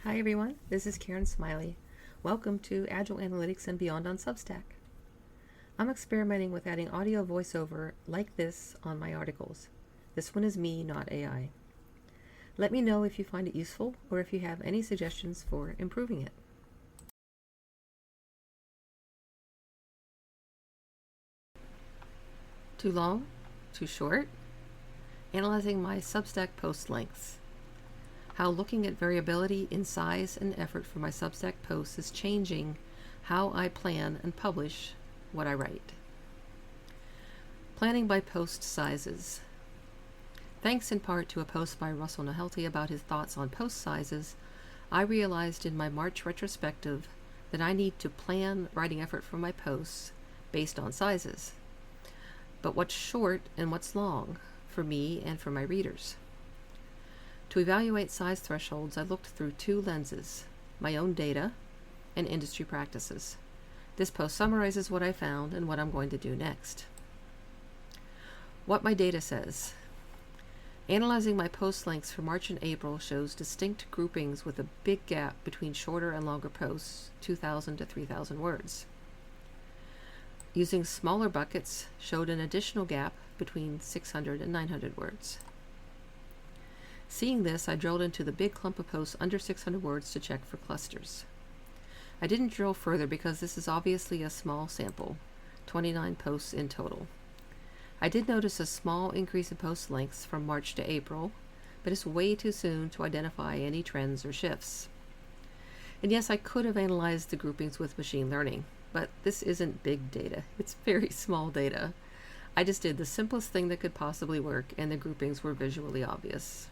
Hi everyone, this is Karen Smiley. Welcome to Agile Analytics and Beyond on Substack. I'm experimenting with adding audio voiceover like this on my articles. This one is me, not AI. Let me know if you find it useful or if you have any suggestions for improving it. Too long? Too short? Analyzing my Substack post lengths. How looking at variability in size and effort for my Substack posts is changing how I plan and publish what I write. Planning by post sizes. Thanks in part to a post by Russell Nohelty about his thoughts on post sizes, I realized in my March retrospective that I need to plan writing effort for my posts based on sizes. But what's short and what's long for me and for my readers? To evaluate size thresholds, I looked through two lenses, my own data and industry practices. This post summarizes what I found and what I'm going to do next. What my data says. Analyzing my post lengths for March and April shows distinct groupings with a big gap between shorter and longer posts, 2,000 to 3,000 words. Using smaller buckets showed an additional gap between 600 and 900 words. Seeing this, I drilled into the big clump of posts under 600 words to check for clusters. I didn't drill further because this is obviously a small sample, 29 posts in total. I did notice a small increase in post lengths from March to April, but it's way too soon to identify any trends or shifts. And yes, I could have analyzed the groupings with machine learning, but this isn't big data. It's very small data. I just did the simplest thing that could possibly work, and the groupings were visually obvious.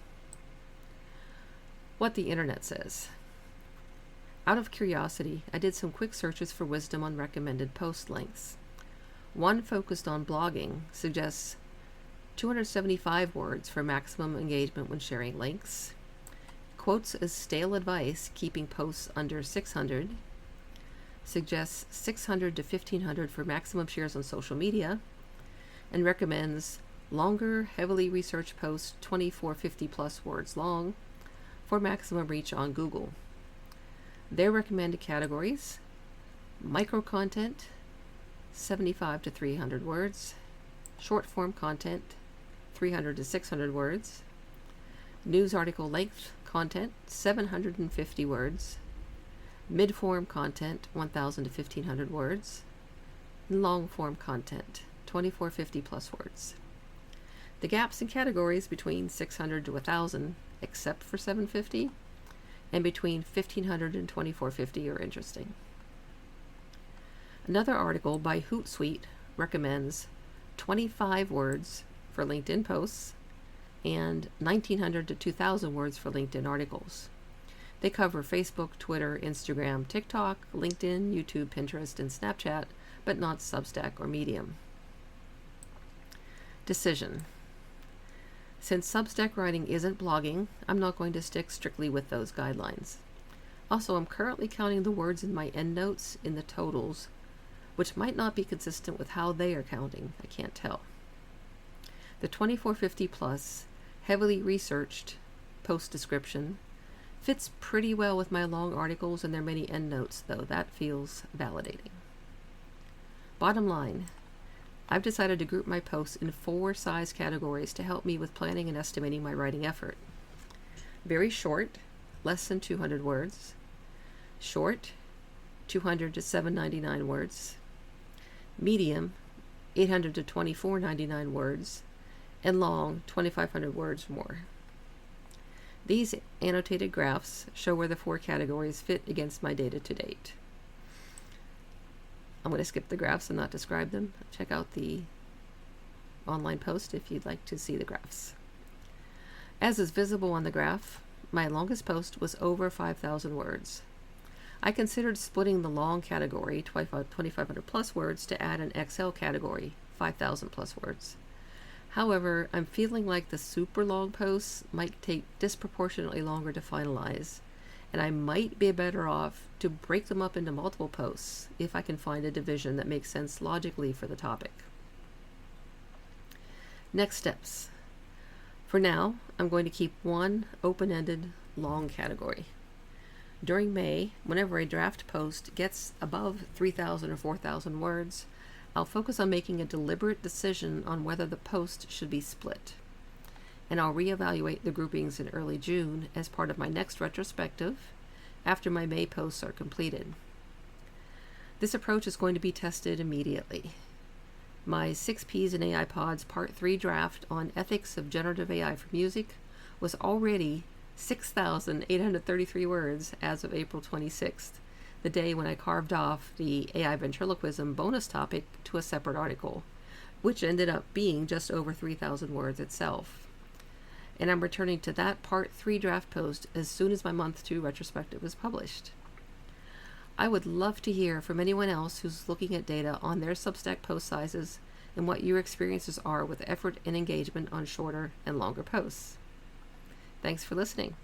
What the internet says. Out of curiosity, I did some quick searches for wisdom on recommended post lengths. One focused on blogging suggests 275 words for maximum engagement when sharing links. Quotes as stale advice, keeping posts under 600. Suggests 600 to 1500 for maximum shares on social media. And recommends longer, heavily researched posts, 2450 plus words long, for maximum reach on Google. Their recommended categories: micro content, 75 to 300 words, short form content, 300 to 600 words, news article length content, 750 words, mid form content, 1000 to 1500 words, and long form content, 2450 plus words. The gaps in categories between 600 to 1000, except for 750, and between 1500 and 2450 are interesting. Another article by Hootsuite recommends 25 words for LinkedIn posts and 1900 to 2000 words for LinkedIn articles. They cover Facebook, Twitter, Instagram, TikTok, LinkedIn, YouTube, Pinterest, and Snapchat, but not Substack or Medium. Decision. Since Substack writing isn't blogging, I'm not going to stick strictly with those guidelines. Also, I'm currently counting the words in my endnotes in the totals, which might not be consistent with how they are counting. I can't tell. The 2450 plus, heavily researched post description fits pretty well with my long articles and their many endnotes, though that feels validating. Bottom line, I've decided to group my posts in 4 size categories to help me with planning and estimating my writing effort. Very short, less than 200 words. Short, 200 to 799 words. Medium, 800 to 2499 words. And long, 2500 words or more. These annotated graphs show where the 4 categories fit against my data to date. I'm going to skip the graphs and not describe them. Check out the online post if you'd like to see the graphs. As is visible on the graph, my longest post was over 5,000 words. I considered splitting the long category, 2,500 plus words, to add an XL category, 5,000 plus words. However, I'm feeling like the super long posts might take disproportionately longer to finalize, and I might be better off to break them up into multiple posts if I can find a division that makes sense logically for the topic. Next steps. For now, I'm going to keep one open-ended long category. During May, whenever a draft post gets above 3,000 or 4,000 words, I'll focus on making a deliberate decision on whether the post should be split. And I'll reevaluate the groupings in early June as part of my next retrospective after my May posts are completed. This approach is going to be tested immediately. My 6 Ps in AI Pods Part 3 draft on ethics of generative AI for music was already 6,833 words as of April 26th, the day when I carved off the AI ventriloquism bonus topic to a separate article, which ended up being just over 3,000 words itself. And I'm returning to that Part 3 draft post as soon as my Month 2 retrospective is published. I would love to hear from anyone else who's looking at data on their Substack post sizes and what your experiences are with effort and engagement on shorter and longer posts. Thanks for listening.